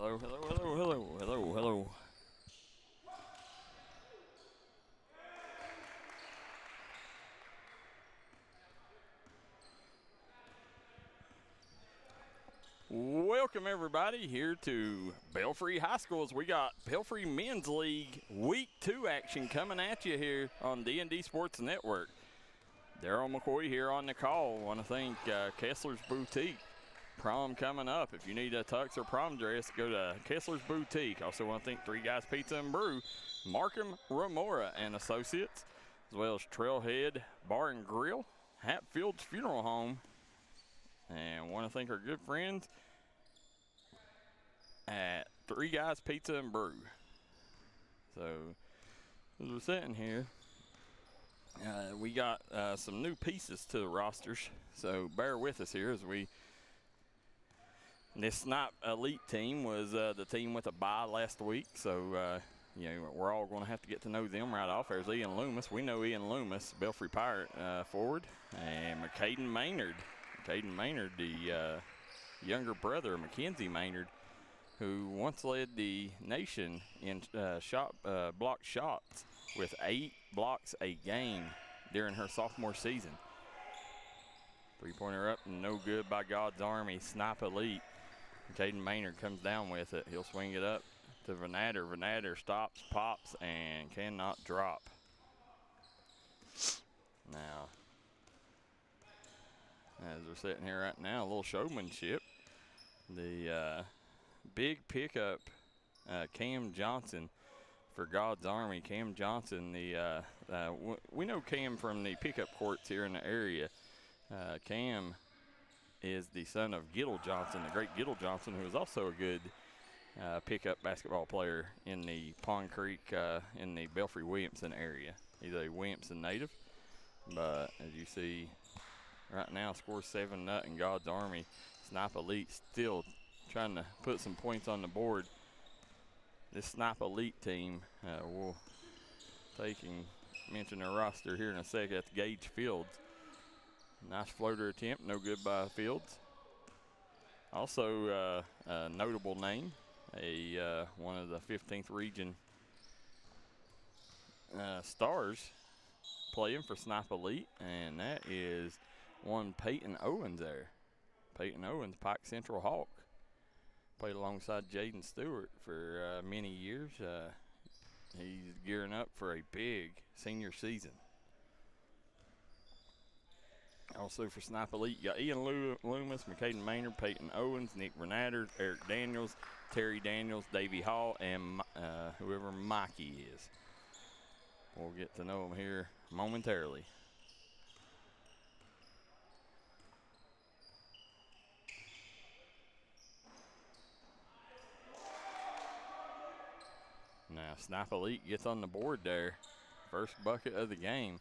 Hello, hello, hello, hello, hello, hello. Welcome everybody here to Belfry High School as we got Belfry Men's League Week 2 action coming at you here on D&D Sports Network. Darryl McCoy here on the call. Want to thank Kessler's Boutique. Prom coming up. If you need a tux or prom dress, go to Kessler's Boutique. Also want to thank Three Guys Pizza and Brew, Markham Remora and Associates, as well as Trailhead Bar and Grill, Hatfield's Funeral Home, and want to thank our good friends at Three Guys Pizza and Brew. So, as we're sitting here, we got some new pieces to the rosters, so bear with us here as this Snipe Elite team was the team with a bye last week, so we're all going to have to get to know them right off. There's Ian Loomis. We know Ian Loomis, Belfry Pirate forward, and McCaden Maynard. McCaden Maynard, the younger brother of Mackenzie Maynard, who once led the nation in block shots with 8 blocks a game during her sophomore season. Three-pointer up and no good by God's Army. Snipe Elite. Caden Maynard comes down with it. He'll swing it up to Venader. Venader stops, pops, and cannot drop. Now, as we're sitting here right now, a little showmanship. The big pickup, Cam Johnson for God's Army. Cam Johnson, we know Cam from the pickup courts here in the area. Cam is the son of Giddle Johnson, the great Giddle Johnson, who is also a good pickup basketball player in the Pond Creek, in the Belfry Williamson area. He's a Williamson native, but as you see right now, scores 7-0 in God's Army. Snipe Elite still trying to put some points on the board. This Snipe Elite team, we'll take and mention their roster here in a second. That's Gage Fields. Nice floater attempt, no good by Fields. Also, a notable name, one of the 15th region stars playing for Snipe Elite, and that is one Peyton Owens there. Peyton Owens, Pike Central Hawk. Played alongside Jaden Stewart for many years. He's gearing up for a big senior season. Also for Snipe Elite, you got Ian Loomis, McCaden Maynard, Peyton Owens, Nick Renatter, Eric Daniels, Terry Daniels, Davey Hall, and whoever Mikey is. We'll get to know him here momentarily. Now Snipe Elite gets on the board there. First bucket of the game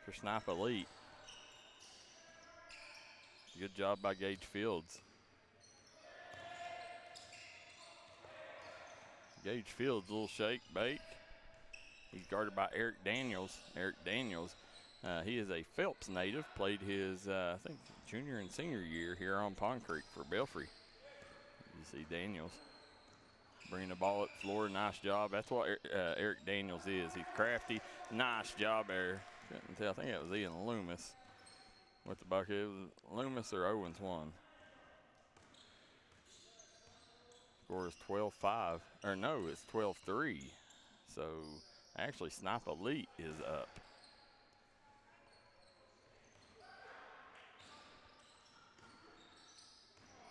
for Snipe Elite. Good job by Gage Fields. Gage Fields, little shake, bake. He's guarded by Eric Daniels. Eric Daniels, he is a Phelps native. Played his, I think, junior and senior year here on Pond Creek for Belfry. You see Daniels bringing the ball up the floor. Nice job. That's what Eric Daniels is. He's crafty. Nice job there. Couldn't tell. I think that was Ian Loomis with the bucket. It was Loomis or Owens won. Score is 12-5. Or no, it's 12-3. So actually Snipe Elite is up.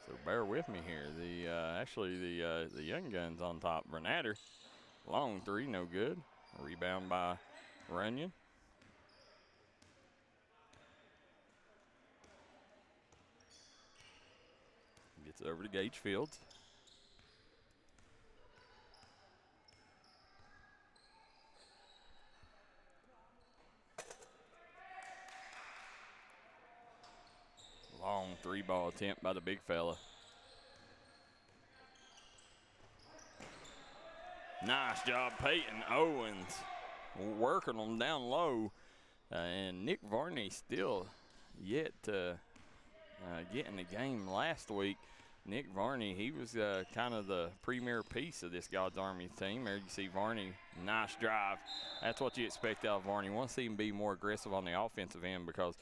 So bear with me here. The young guns on top. Renatter, long three, no good. Rebound by Runyon. Gets it over to Gage Fields. Long three-ball attempt by the big fella. Nice job, Peyton Owens, working them down low. And Nick Varney still yet to get in the game last week. Nick Varney, he was kind of the premier piece of this God's Army team. There you see Varney, nice drive. That's what you expect out of Varney. You want to see him be more aggressive on the offensive end because,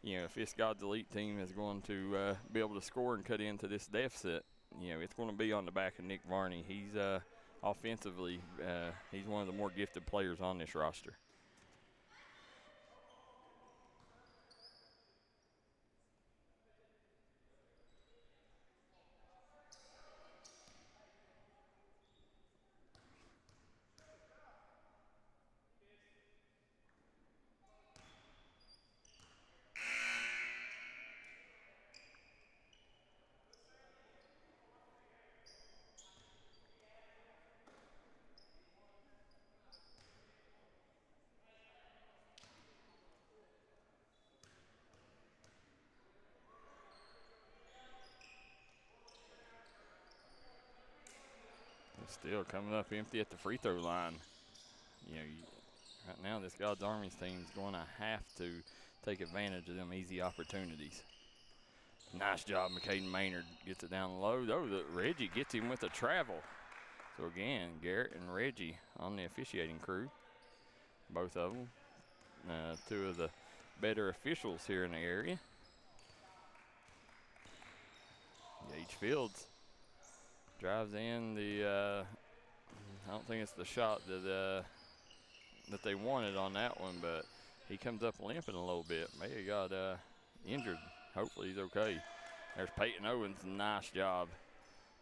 if this God's Elite team is going to be able to score and cut into this deficit, it's going to be on the back of Nick Varney. He's offensively, he's one of the more gifted players on this roster. Still coming up empty at the free throw line. Right now this God's Army's team is going to have to take advantage of them easy opportunities. Nice job, McCaden Maynard gets it down low. Reggie gets him with a travel. So again, Garrett and Reggie on the officiating crew. Both of them, two of the better officials here in the area. Gage Fields drives in I don't think it's the shot that they wanted on that one, but he comes up limping a little bit. May have got injured. Hopefully he's okay. There's Peyton Owens, nice job.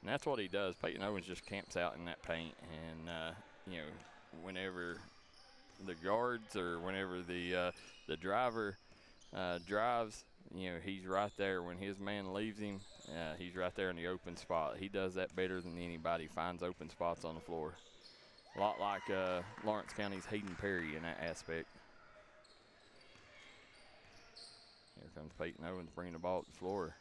And that's what he does. Peyton Owens just camps out in that paint, and whenever the guards or whenever the driver drives, he's right there. When his man leaves him, he's right there in the open spot. He does that better than anybody. Finds open spots on the floor. A lot like Lawrence County's Hayden Perry in that aspect. Here comes Peyton Owens bringing the ball up the floor.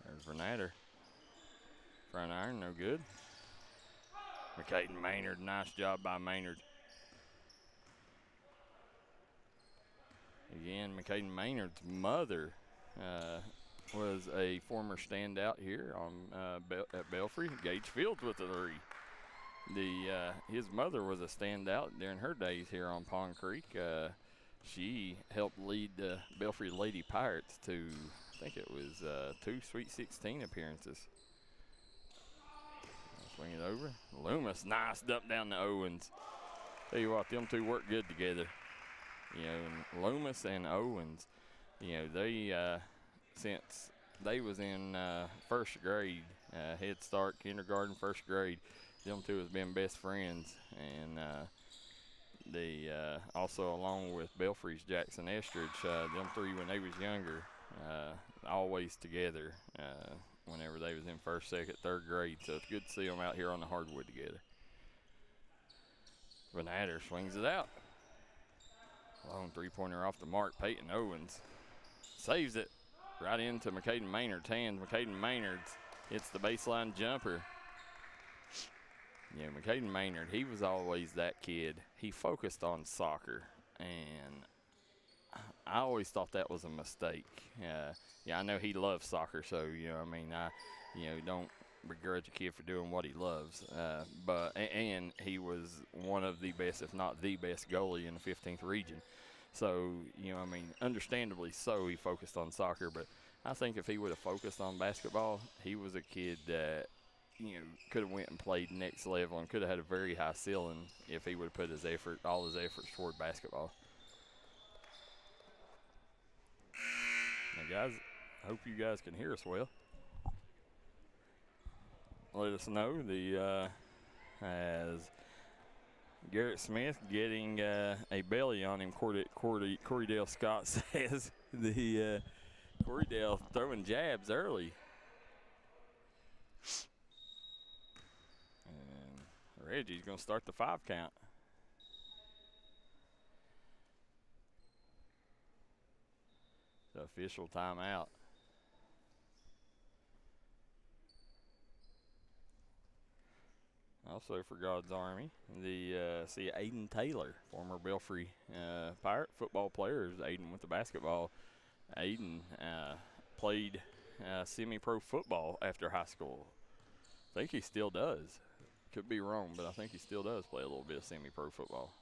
There's Vernatter. Front iron, no good. McCaden Maynard, nice job by Maynard. Again, McCaden Maynard's mother was a former standout here at Belfry. Gage Fields with the three. His mother was a standout during her days here on Pond Creek. She helped lead the Belfry Lady Pirates to, I think it was 2 Sweet 16 appearances. Swing it over. Loomis, nice dump down to Owens. Tell you what, them two work good together. Loomis and Owens, they since they was in first grade, Head Start, kindergarten, first grade, them two has been best friends. And they also, along with Belfry's Jackson Estridge, them three when they was younger, always together whenever they was in first, second, third grade. So it's good to see them out here on the hardwood together. Vernatter swings it out. Long three-pointer off the mark. Peyton Owens saves it right into McCaden Maynard's hands. McCaden Maynard's hits the baseline jumper. McCaden Maynard, he was always that kid. He focused on soccer, and I always thought that was a mistake. I know he loves soccer, so, I don't begrudge a kid for doing what he loves. And he was one of the best, if not the best, goalie in the 15th region. So, understandably so, he focused on soccer. But I think if he would have focused on basketball, he was a kid that, could have went and played next level and could have had a very high ceiling if he would have put all his efforts toward basketball. Now, guys, I hope you guys can hear us well. Let us know as Garrett Smith getting a belly on him. Corydale Scott says Corydale throwing jabs early. And Reggie's going to start the 5 count. The official timeout. Also for God's Army, see Aiden Taylor, former Belfry Pirate football player. Aiden with the basketball Aiden played semi-pro football after high school. I think he still does. Could be wrong, but I think he still does play a little bit of semi-pro football.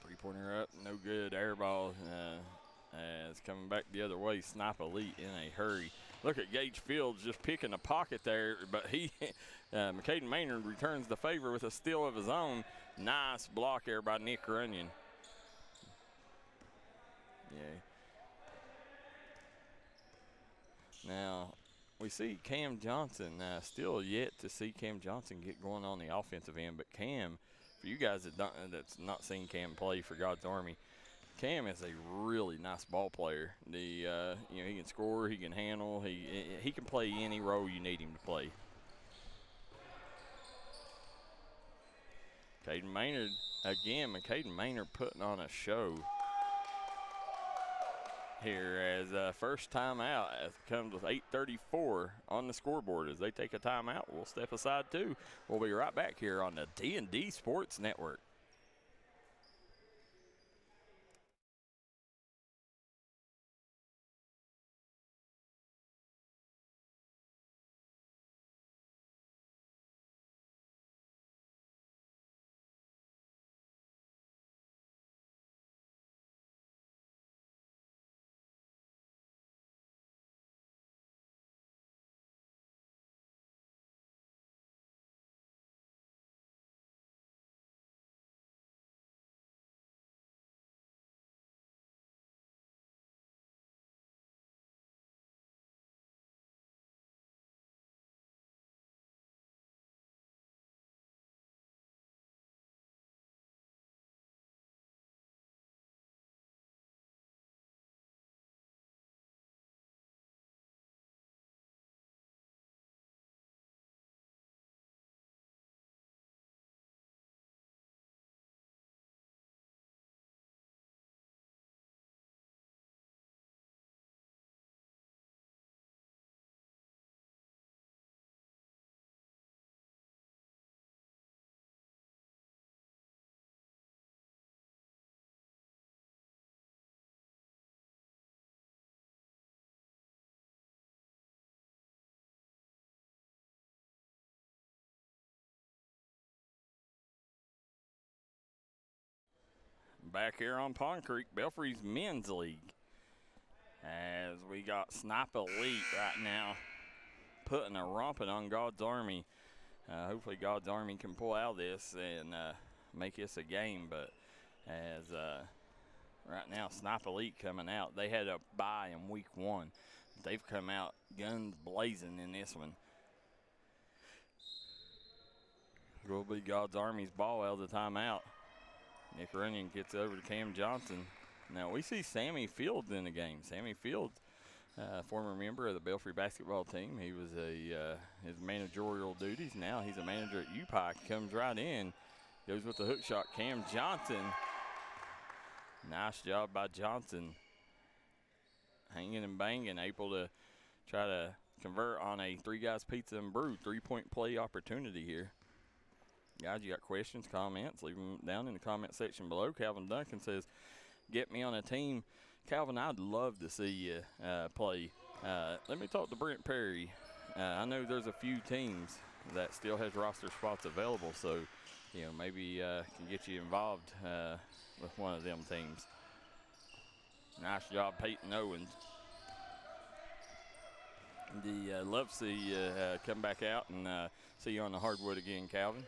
Three-pointer up, no good. Air ball is coming back the other way. Snipe Elite in a hurry. Look at Gage Fields just picking a pocket there, but McCaden Maynard returns the favor with a steal of his own. Nice block there by Nick Runyon. Yeah. Now, we see Cam Johnson, still yet to see Cam Johnson get going on the offensive end, but Cam, for you guys that's not seen Cam play for God's Army, Cam is a really nice ball player. He can score, he can handle, he can play any role you need him to play. Caden Maynard, again, Caden Maynard putting on a show here as first time out comes with 8:34 on the scoreboard. As they take a timeout, we'll step aside too. We'll be right back here on the D&D Sports Network. Back here on Pond Creek, Belfry's Men's League. As we got Snipe Elite right now putting a romping on God's Army. Hopefully God's Army can pull out this and make this a game. But as right now, Snipe Elite coming out. They had a bye in week 1. They've come out guns blazing in this one. It will be God's Army's ball out of the timeout. Nick Runyon gets over to Cam Johnson. Now we see Sammy Fields in the game. Sammy Fields, former member of the Belfry basketball team. He was his managerial duties. Now he's a manager at UPike. Comes right in, goes with the hook shot. Cam Johnson. Nice job by Johnson. Hanging and banging, able to try to convert on a Three Guys Pizza and Brew 3-point play opportunity here. Guys, you got questions, comments, leave them down in the comment section below. Calvin Duncan says, get me on a team. Calvin, I'd love to see you play. Let me talk to Brent Perry. I know there's a few teams that still has roster spots available, so maybe can get you involved with one of them teams. Nice job, Peyton Owens. Love to see you come back out and see you on the hardwood again, Calvin.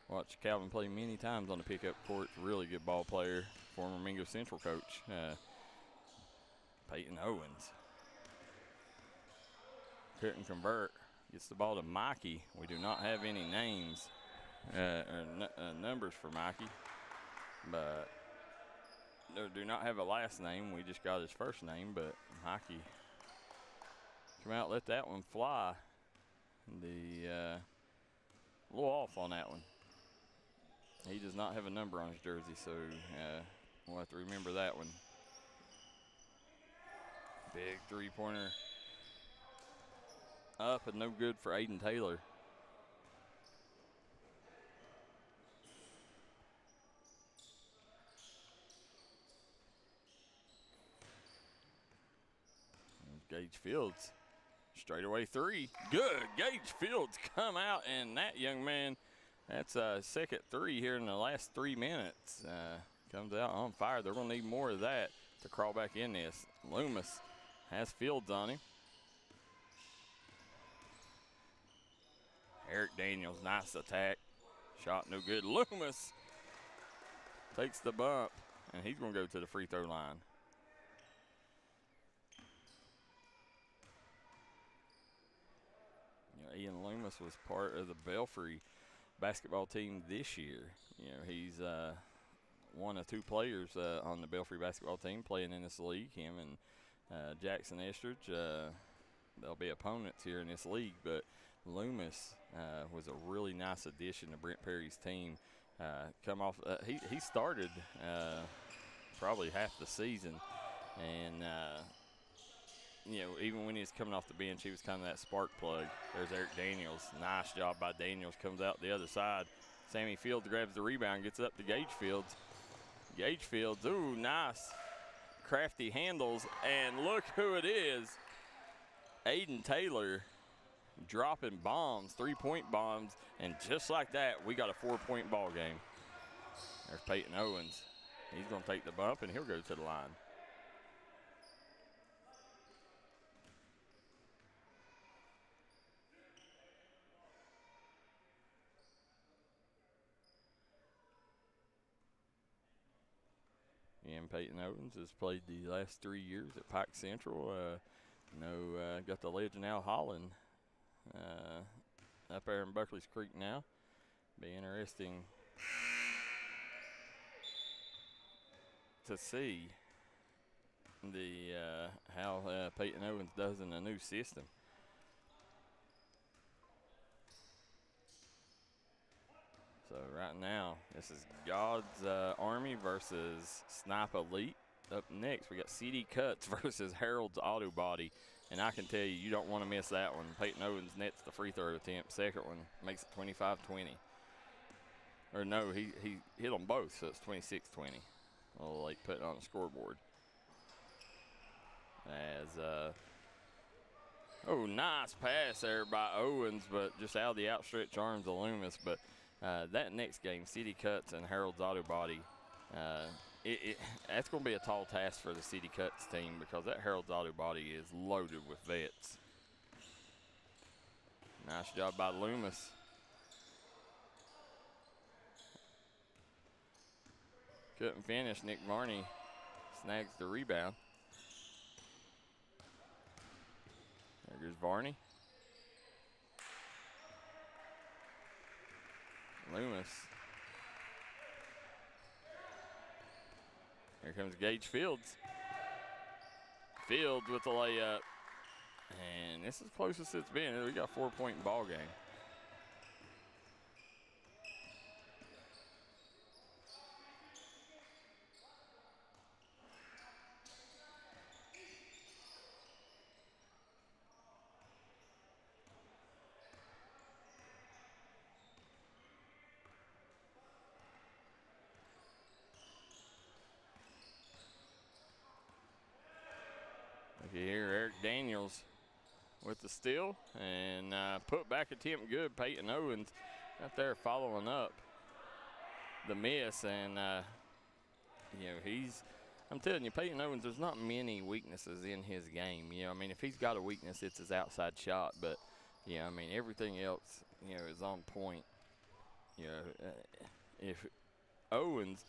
Watch Calvin play many times on the pickup court. Really good ball player. Former Mingo Central coach, Peyton Owens. Couldn't convert. Gets the ball to Mikey. We do not have any names or numbers for Mikey, but do not have a last name. We just got his first name, but Mikey come out, let that one fly. A little off on that one. He does not have a number on his jersey, so we'll have to remember that one. Big three-pointer. Up and no good for Aiden Taylor. Gage Fields, straightaway three. Good. Gage Fields come out, and that young man, that's a second three here in the last 3 minutes. Comes out on fire. They're going to need more of that to crawl back in this. Loomis has Fields on him. Eric Daniels, nice attack. Shot no good. Loomis takes the bump, and he's going to go to the free throw line. Ian Loomis was part of the Belfry basketball team this year. He's one of two players on the Belfry basketball team playing in this league. Him and Jackson Estridge, they'll be opponents here in this league. But Loomis was a really nice addition to Brent Perry's team. He started probably half the season, and even when he was coming off the bench, he was kind of that spark plug. There's Eric Daniels. Nice job by Daniels. Comes out the other side. Sammy Fields grabs the rebound, gets it up to Gage Fields. Gage Fields, ooh, nice. Crafty handles, and look who it is. Aiden Taylor dropping bombs, three-point bombs, and just like that, we got a 4-point ball game. There's Peyton Owens. He's going to take the bump, and he'll go to the line. And Peyton Owens has played the last 3 years at Pike Central. Got the legend Al Holland up there in Buckley's Creek now. Be interesting to see how Peyton Owens does in the new system. So right now, this is God's Army versus Snipe Elite. Up next, we got CD Cuts versus Harold's Auto Body. And I can tell you, you don't want to miss that one. Peyton Owens nets the free throw attempt. Second one makes it 25-20. Or no, he hit them both, so it's 26-20. A little late putting on the scoreboard. Nice pass there by Owens, but just out of the outstretched arms of Loomis. But that next game, City Cuts and Harold's Auto Body, that's going to be a tall task for the City Cuts team because that Harold's Auto Body is loaded with vets. Nice job by Loomis. Couldn't finish. Nick Varney snags the rebound. There goes Varney. Loomis. Here comes Gage Fields. Fields with the layup. And this is the closest it's been. We got a 4-point ball game. You hear Eric Daniels with the steal and put back attempt good. Peyton Owens out there following up the miss, and I'm telling you, Peyton Owens, there's not many weaknesses in his game. If he's got a weakness, it's his outside shot, but everything else is on point. If Owens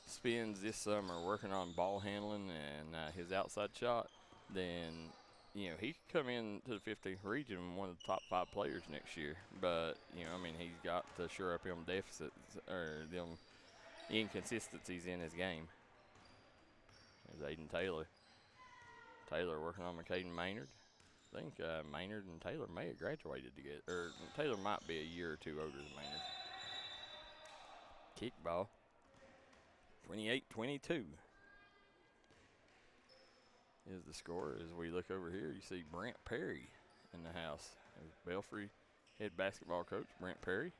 spends this summer working on ball handling and his outside shot, then he could come into the 15th region one of the top 5 players next year. But he's got to shore up them deficits or them inconsistencies in his game. There's Aiden Taylor. Taylor working on McCaden Maynard. I think Maynard and Taylor may have graduated together, or Taylor might be a year or two older than Maynard. Kickball. 28-22. Is the score. As we look over here, you see Brent Perry in the house. There's Belfry head basketball coach Brent Perry.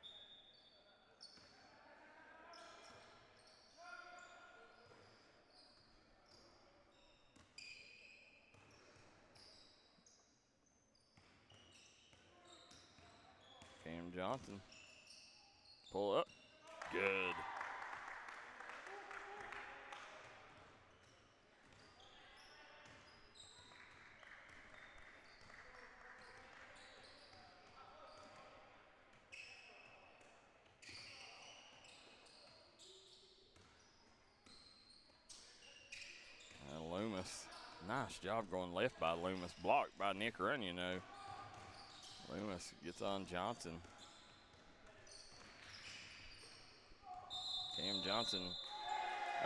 Cam Johnson. Pull up. Good. Loomis. Nice job going left by Loomis. Blocked by Nick Runyon, though. Loomis gets on Johnson. Cam Johnson.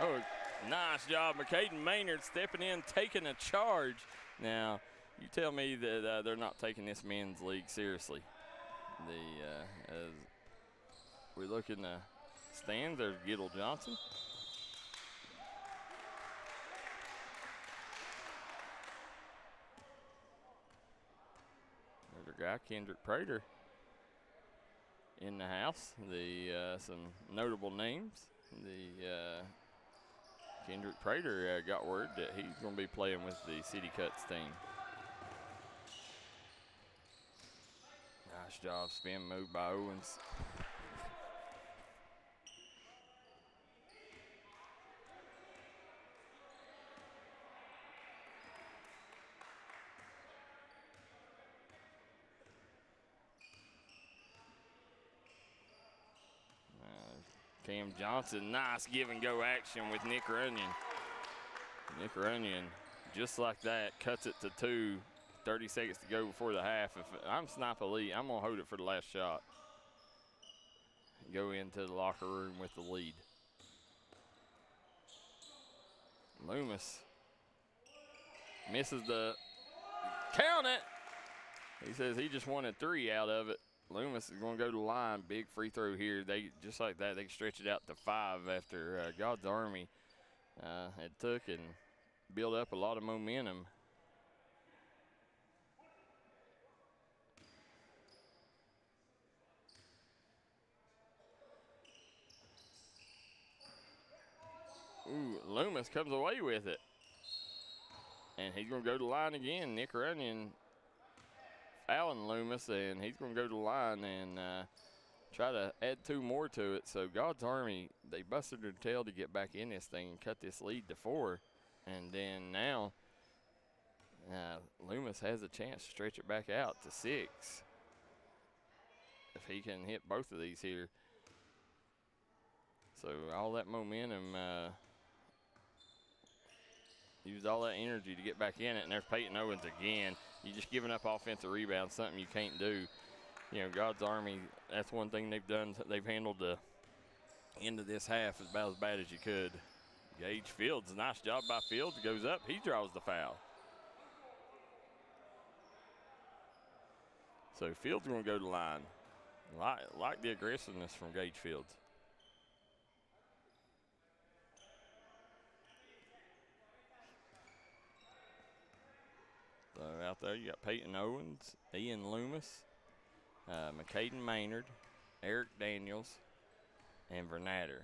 Oh, nice job. McCaden Maynard stepping in, taking a charge. Now, you tell me that they're not taking this men's league seriously. As we look in the stands, there's Giddle Johnson. There's our guy, Kendrick Prater, in the house. Some notable names. Kendrick Prater got word that he's going to be playing with the City Cuts team. Nice job, spin move by Owens. Cam Johnson, nice give and go action with Nick Runyon. Nick Runyon, just like that, cuts it to 2. 30 seconds to go before the half. If I'm Sniper Lee, I'm going to hold it for the last shot. Go into the locker room with the lead. Loomis misses the count it. He says he just wanted 3 out of it. Loomis is going to go to the line. Big free throw here. They just like that, they can stretch it out to 5 after God's Army had took and built up a lot of momentum. Ooh, Loomis comes away with it. And he's going to go to the line again. Nick Runyon fouling Loomis, and he's going to go to the line and try to add 2 more to it. So God's Army, they busted their tail to get back in this thing and cut this lead to 4. And then now Loomis has a chance to stretch it back out to 6. If he can hit both of these here. So all that momentum, used all that energy to get back in it, and there's Peyton Owens again. You just giving up offensive rebounds, something you can't do. You know, God's Army, that's one thing they've done. They've handled the end of this half about as bad as you could. Gage Fields, nice job by Fields. Goes up, he draws the foul. So Fields going to go to the line. Like the aggressiveness from Gage Fields. So out there you got Peyton Owens, Ian Loomis, McCaden Maynard, Eric Daniels, and Vernatter.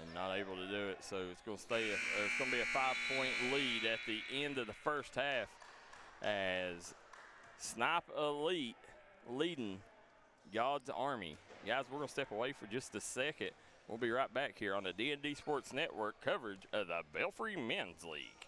And not able to do it, so it's going to stay. It's going to be a 5-point lead at the end of the first half as Snipe Elite leading God's Army. Guys, we're going to step away for just a second. We'll be right back here on the D&D Sports Network coverage of the Belfry Men's League.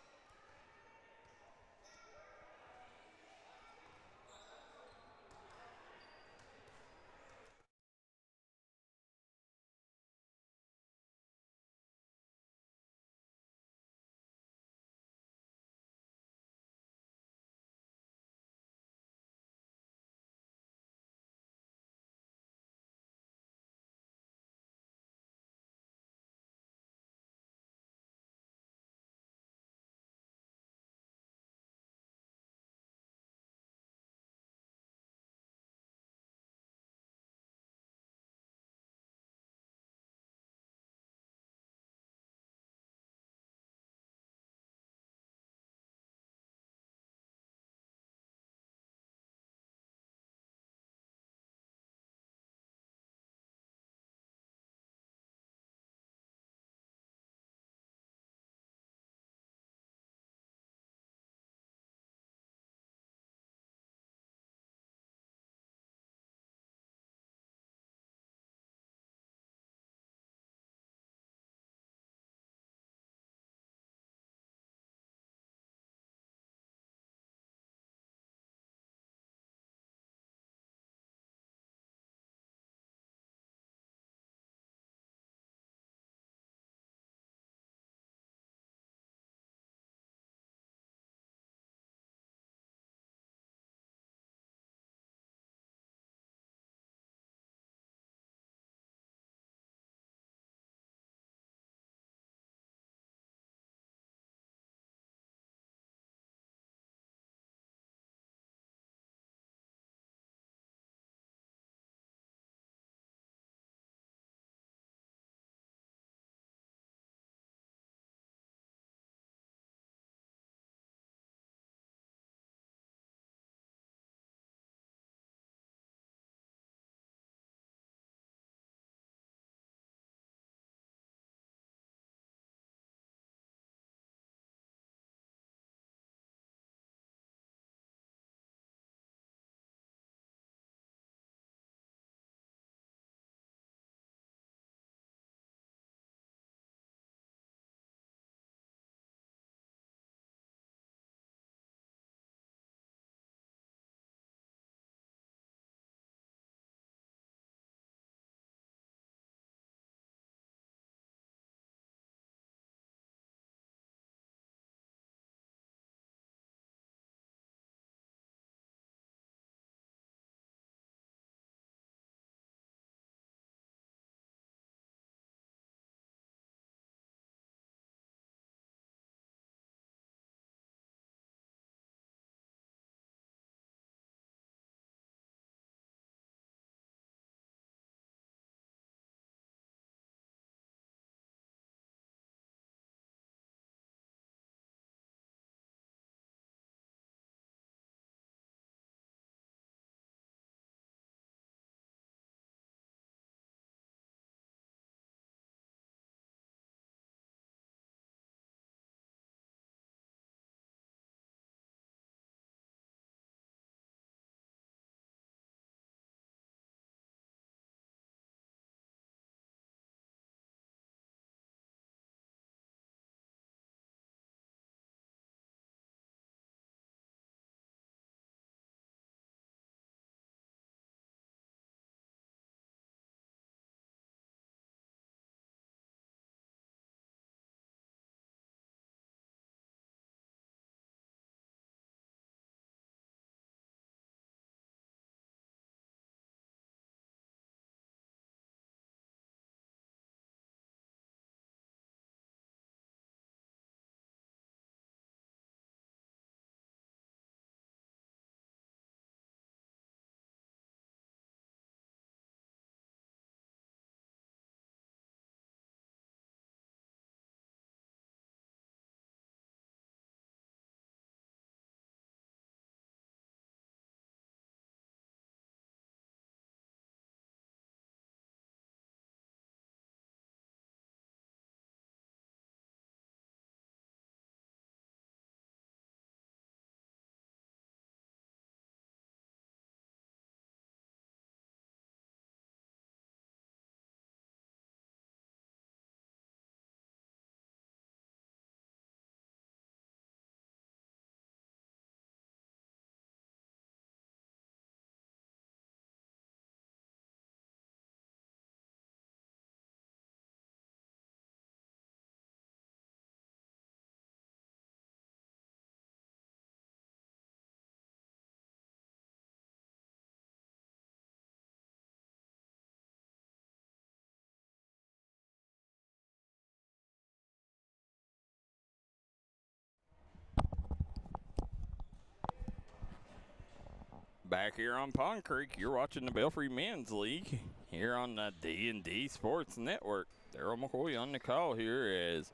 Back here on Pond Creek, you're watching the Belfry Men's League here on the D&D Sports Network. Darryl McCoy on the call here as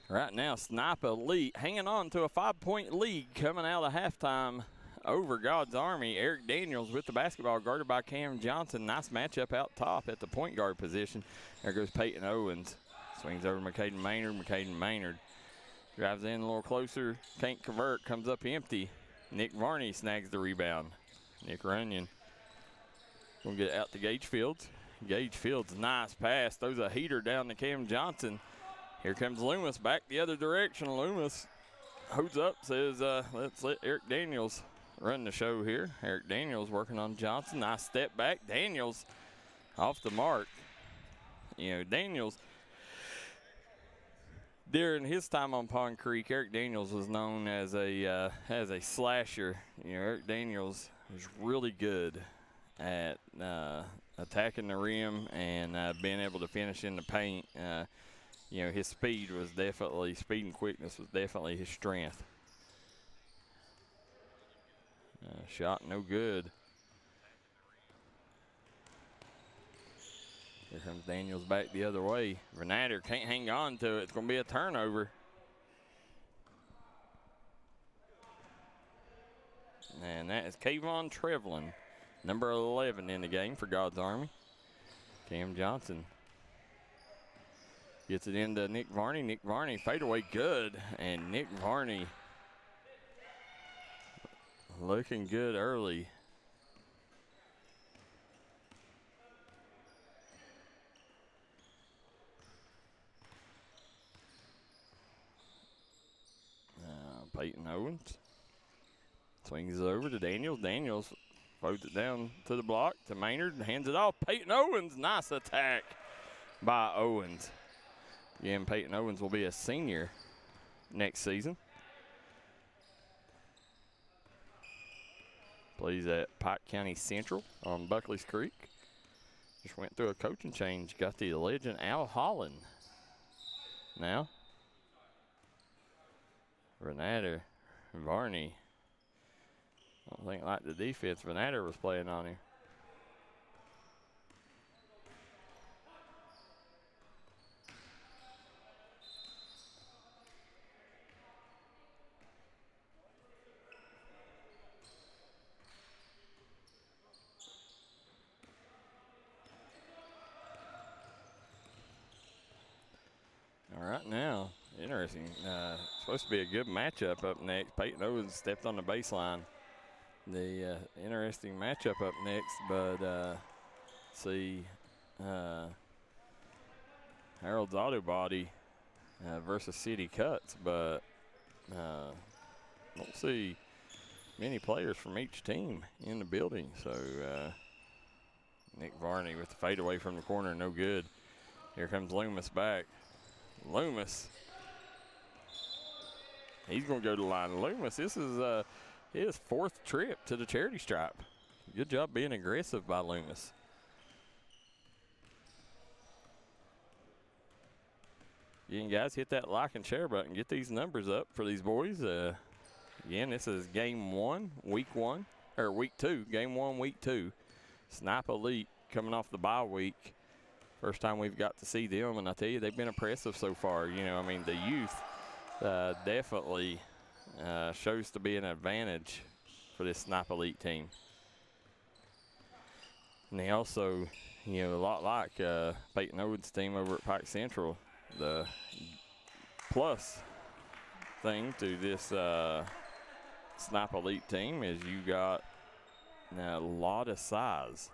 right now Snipe Elite hanging on to a 5-point lead coming out of halftime over God's Army. Eric Daniels with the basketball guarded by Cam Johnson. Nice matchup out top at the point guard position. There goes Peyton Owens. Swings over McCaden Maynard. McCaden Maynard drives in a little closer. Can't convert. Comes up empty. Nick Varney snags the rebound. Nick Runyon going to get it out to Gage Fields. Gage Fields, nice pass. Throws a heater down to Cam Johnson. Here comes Loomis back the other direction. Loomis holds up, says, let's let Eric Daniels run the show here. Eric Daniels working on Johnson. Nice step back. Daniels off the mark. You know, Daniels, during his time on Pond Creek, Eric Daniels was known as a slasher. You know, Eric Daniels was really good at attacking the rim and being able to finish in the paint. You know, his speed and quickness was definitely his strength. Shot no good. Here comes Daniels back the other way. Renatter can't hang on to it. It's going to be a turnover. And that is Kayvon Trevlin, number 11 in the game for God's Army. Cam Johnson gets it into Nick Varney. Nick Varney, fadeaway good. And Nick Varney looking good early. Peyton Owens swings it over to Daniels. Daniels floats it down to the block to Maynard and hands it off. Peyton Owens, nice attack by Owens. Again, Peyton Owens will be a senior next season. Plays at Pike County Central on Buckley's Creek. Just went through a coaching change. Got the legend Al Holland now. Renatter, Varney. I don't think like the defense Renatter was playing on him. All right, now, interesting. Supposed to be a good matchup up next. Peyton Owens stepped on the baseline. The interesting matchup up next, but see Harold's Auto Body versus City Cuts, but don't see many players from each team in the building. So Nick Varney with the fadeaway from the corner, no good. Here comes Loomis back. Loomis, he's going to go to the line. Loomis, this is his 4th trip to the charity stripe. Good job being aggressive by Loomis. Again, guys, hit that like and share button. Get these numbers up for these boys. Again, this is game 1, week 1, or week 2. Game 1, week 2. Snipe Elite coming off the bye week. First time we've got to see them, and I tell you, they've been impressive so far. You know, I mean, the youth definitely shows to be an advantage for this Snipe Elite team. And they also, you know, a lot like Peyton Owens' team over at Pike Central. The plus thing to this Snipe Elite team is you got a lot of size.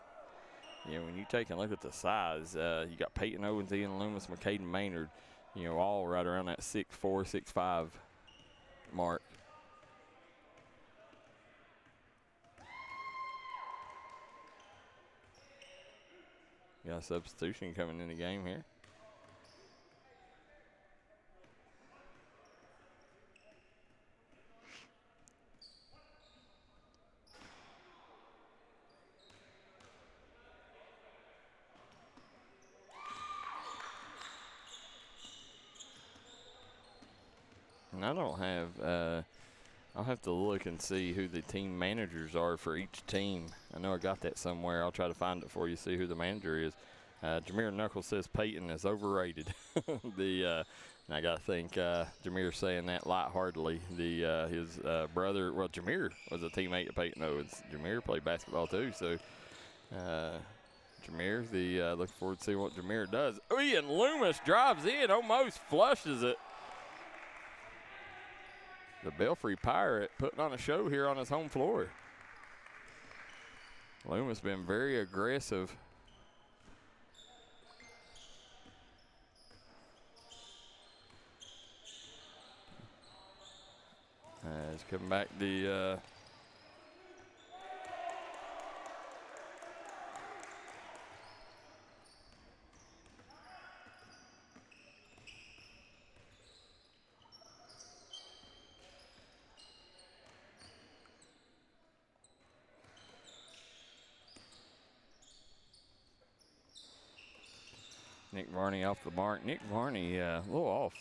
You know, when you take a look at the size, you got Peyton Owens, Ian Loomis, McCaden Maynard, you know, all right around that 6'4", 6'5" mark. Got a substitution coming in the game here. And I don't have, I'll have to look and see who the team managers are for each team. I know I got that somewhere. I'll try to find it for you, see who the manager is. Jameer Knuckles says Peyton is overrated. And I got to think Jameer's saying that lightheartedly. His brother, well, Jameer was a teammate of Peyton Owens. Jameer played basketball too, so Jameer, looking forward to seeing what Jameer does. Ian Loomis drives in, almost flushes it. The Belfry Pirate putting on a show here on his home floor. Loomis been very aggressive. He's coming back Nick Varney off the mark. Nick Varney a little off.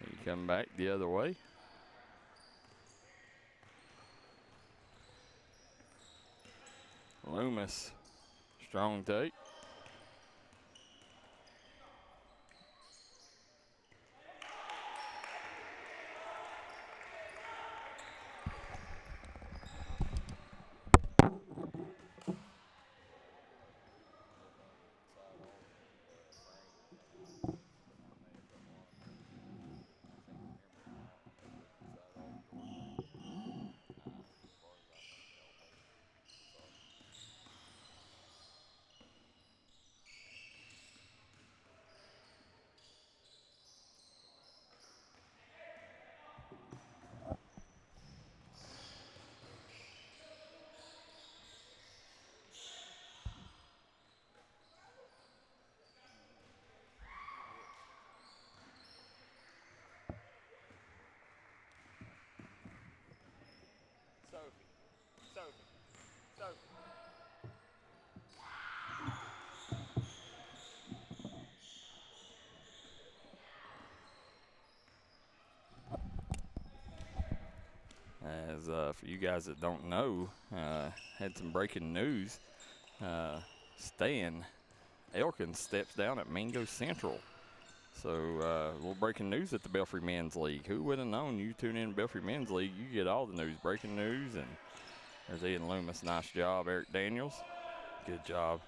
He come back the other way. Loomis, strong take. As for you guys that don't know, had some breaking news. Stan Elkins steps down at Mango Central. So a little breaking news at the Belfry Men's League. Who would have known? You tune in to Belfry Men's League, you get all the news, breaking news. And there's Ian Loomis. Nice job, Eric Daniels. Good job.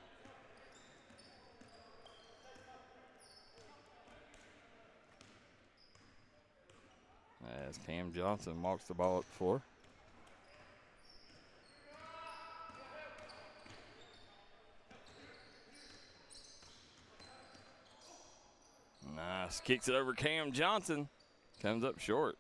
As Cam Johnson walks the ball up the floor. Nice. Kicks it over Cam Johnson. Comes up short.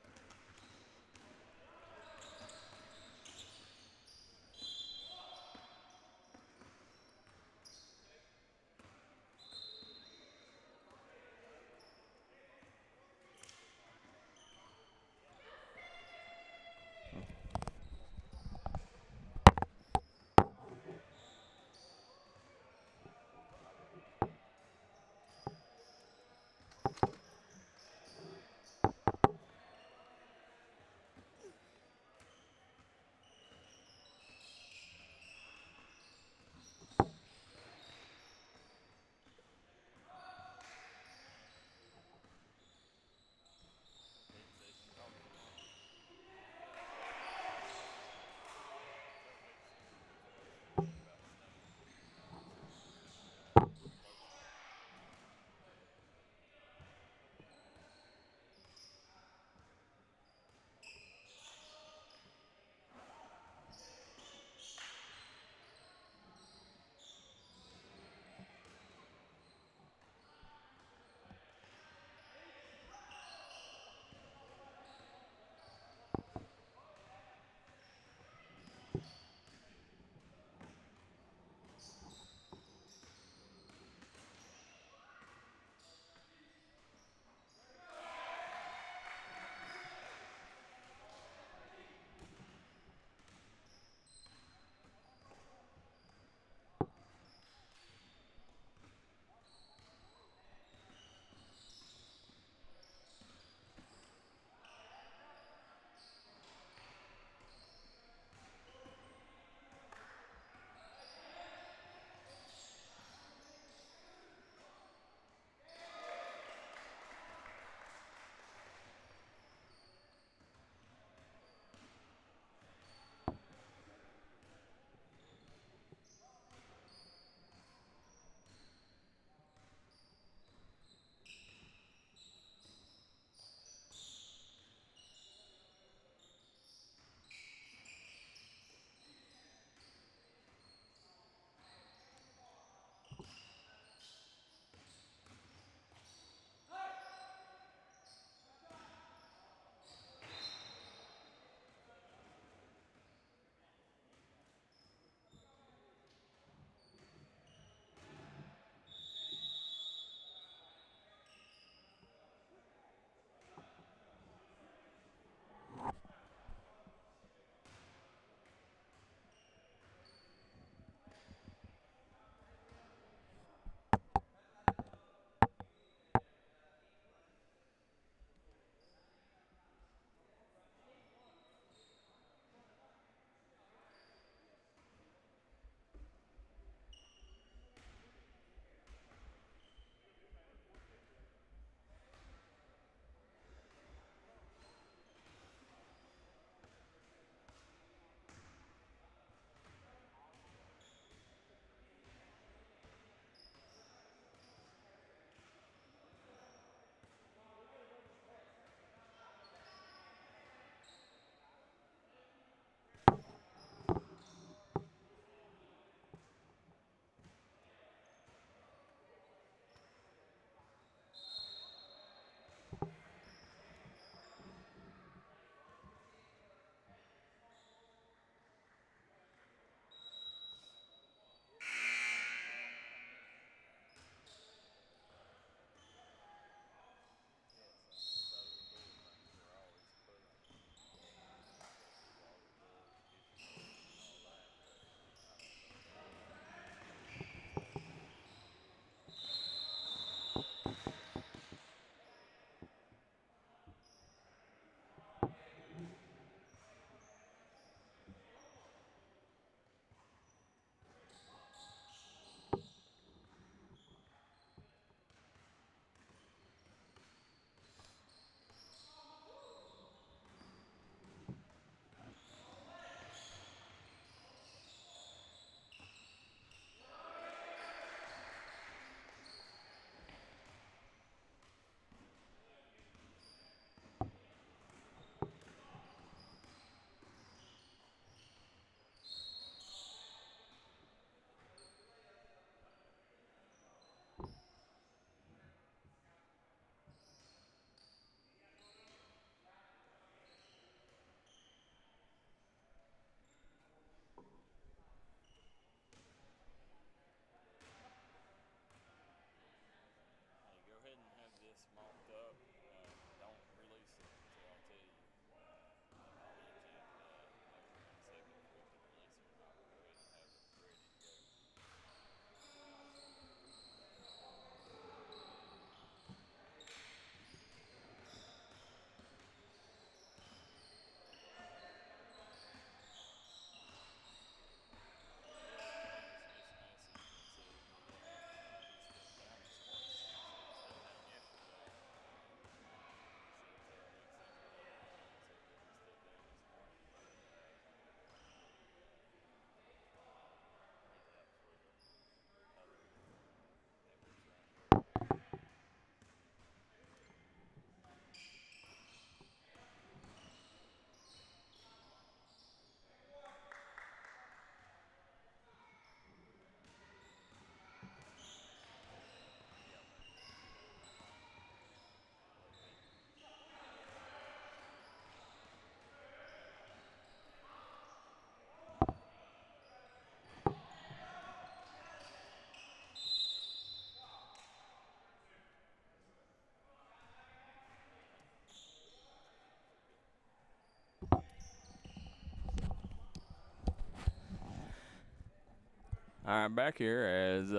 All right, back here as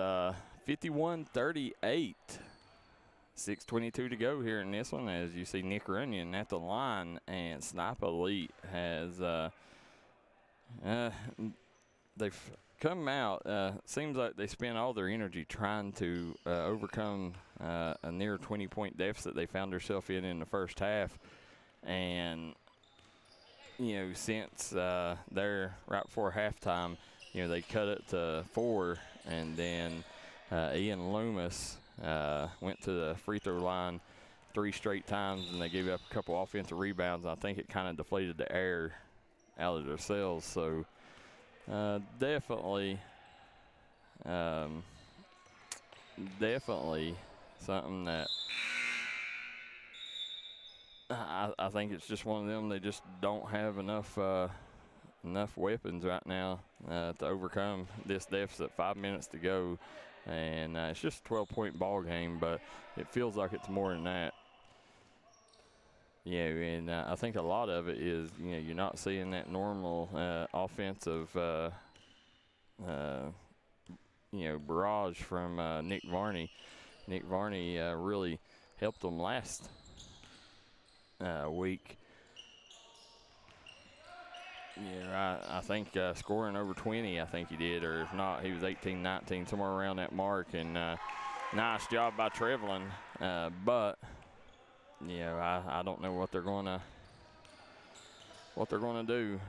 51-38. 6:22 to go here in this one, as you see Nick Runyon at the line, and Snipe Elite has they've come out. Seems like they spent all their energy trying to overcome a near 20-point deficit they found themselves in the first half, and since they're right before halftime, they cut it to 4, and then Ian Loomis went to the free throw line 3 straight times, and they gave up a couple offensive rebounds. I think it kind of deflated the air out of themselves. So definitely something that I think it's just one of them. They just don't have enough weapons right now to overcome this deficit. 5 minutes to go, and it's just a 12-point ball game, but it feels like it's more than that. And I think a lot of it is, you're not seeing that normal offensive, barrage from Nick Varney. Nick Varney really helped them last week. I think scoring over 20, I think he did, or if not, he was 18, 19, somewhere around that mark. And nice job by Trevlin, but I don't know what they're gonna do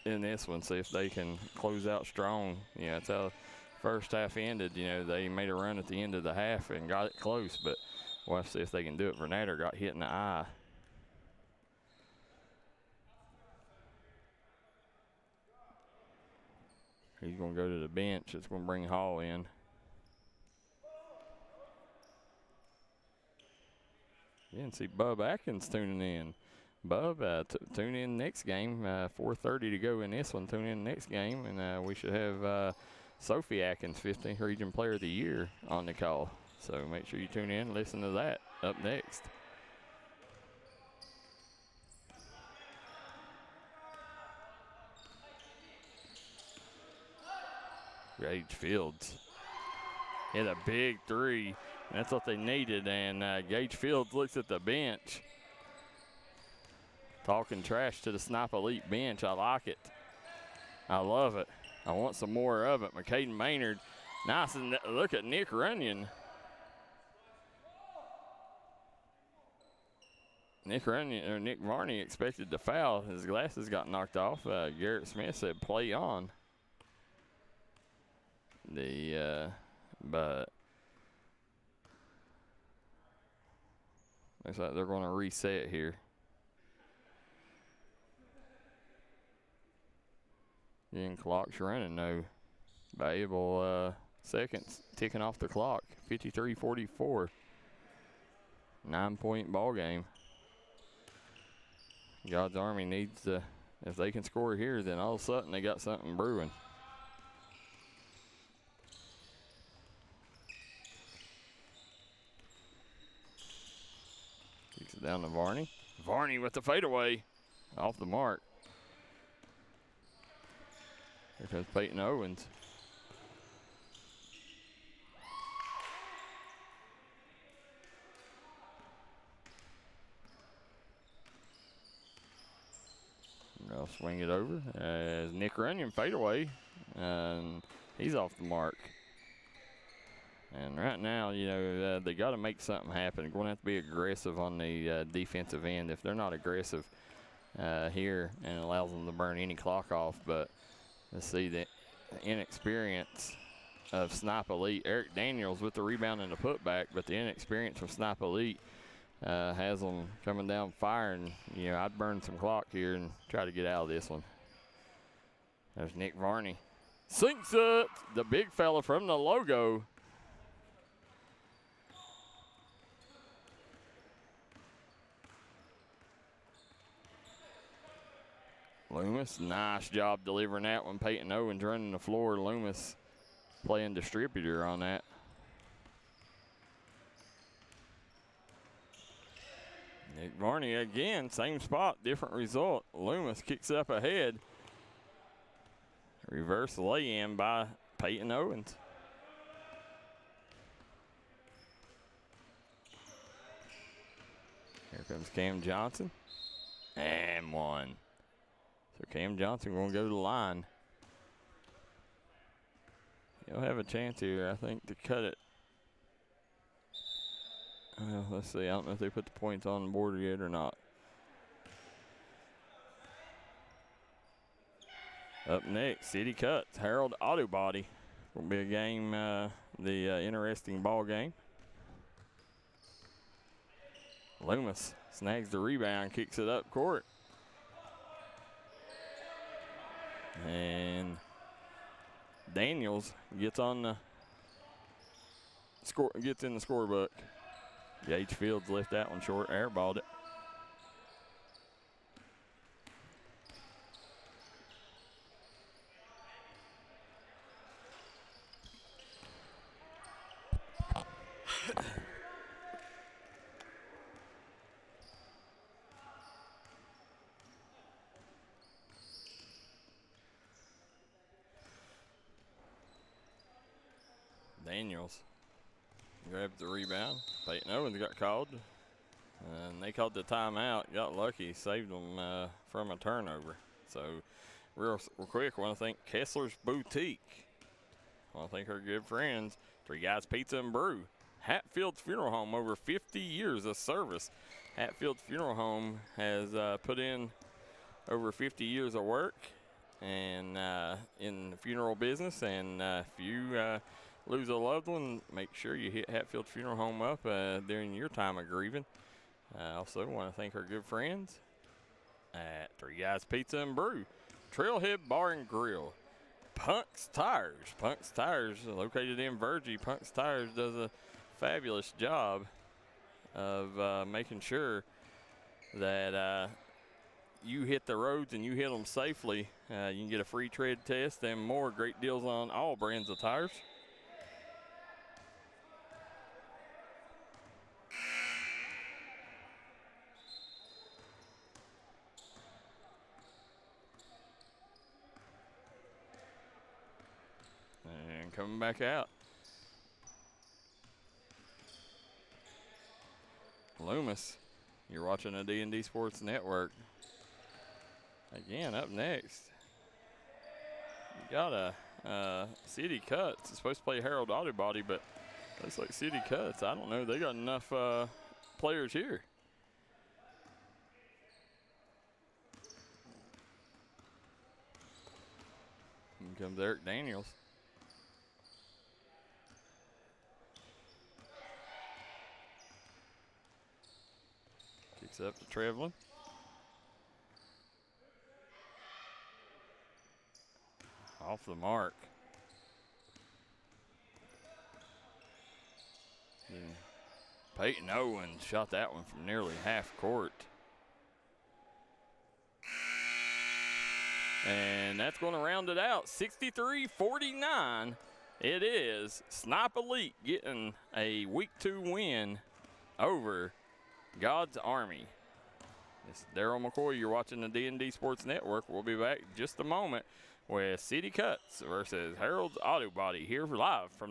in this one. See if they can close out strong. That's how the first half ended. They made a run at the end of the half and got it close, but we'll have to see if they can do it. Vernader got hit in the eye. He's going to go to the bench. It's going to bring Hall in. And see Bub Atkins tuning in. Bub, tune in next game. 4:30 to go in this one. Tune in next game, and we should have Sophie Atkins, 15th Region Player of the Year, on the call. So make sure you tune in and listen to that up next. Gage Fields hit a big 3. That's what they needed, and Gage Fields looks at the bench. Talking trash to the Snipe Elite bench. I like it. I love it. I want some more of it. McCaden Maynard. Nice. And look at Nick Runyon. Nick Varney expected to foul. His glasses got knocked off. Garrett Smith said play on. But looks like they're going to reset here. And clock's running, no. Valuable seconds ticking off the clock. 53-44. 9-point ball game. God's Army needs to, if they can score here, then all of a sudden they got something brewing. Kicks it down to Varney. Varney with the fadeaway. Off the mark. Here comes Peyton Owens. They'll swing it over as Nick Runyon fadeaway, and he's off the mark. And right now, they got to make something happen. Going to have to be aggressive on the defensive end. If they're not aggressive here, and it allows them to burn any clock off, but let's see the inexperience of Snipe Elite. Eric Daniels with the rebound and the putback, but the inexperience from Snipe Elite has them coming down firing. I'd burn some clock here and try to get out of this one. There's Nick Varney. Sinks it, the big fella from the logo. Loomis, nice job delivering that one. Peyton Owens running the floor. Loomis playing distributor on that. Nick Varney again, same spot, different result. Loomis kicks up ahead. Reverse lay-in by Peyton Owens. Here comes Cam Johnson. And one. So Cam Johnson going to go to the line. He'll have a chance here, I think, to cut it. Let's see. I don't know if they put the points on the board yet or not. Up next, City Cuts, Harold Auto Body. Will be a game, interesting ball game. Loomis snags the rebound, kicks it up court. And Daniels gets on the score, gets in the scorebook. Gage Fields left that one short, airballed it. Daniels grabbed the rebound. Peyton Owens got called. And they called the timeout. Got lucky, saved them from a turnover. So real quick, I want to thank Kessler's Boutique. I want to thank our good friends, Three Guys Pizza and Brew. Hatfield's Funeral Home, over 50 years of service. Hatfield's Funeral Home has put in over 50 years of work and in the funeral business. And if you lose a loved one, make sure you hit Hatfield Funeral Home up during your time of grieving. Also want to thank our good friends at Three Guys Pizza and Brew, Trailhead Bar and Grill, Punk's Tires. Punk's Tires, located in Virgie. Punk's Tires does a fabulous job of making sure that you hit the roads and you hit them safely. You can get a free tread test and more great deals on all brands of tires. And coming back out. Loomis, you're watching the D&D Sports Network. Again, up next, you got a City Cuts. It's supposed to play Harold Auto Body, but looks like City Cuts. I don't know. They got enough players here. Here comes Eric Daniels. Kicks up to Trevlin. Off the mark. Peyton Owens shot that one from nearly half court. And that's going to round it out. 63-49. It is Snipe Elite getting a week 2 win over God's Army. This is Darryl McCoy. You're watching the D&D Sports Network. We'll be back in just a moment with City Cuts versus Harold's Auto Body here live from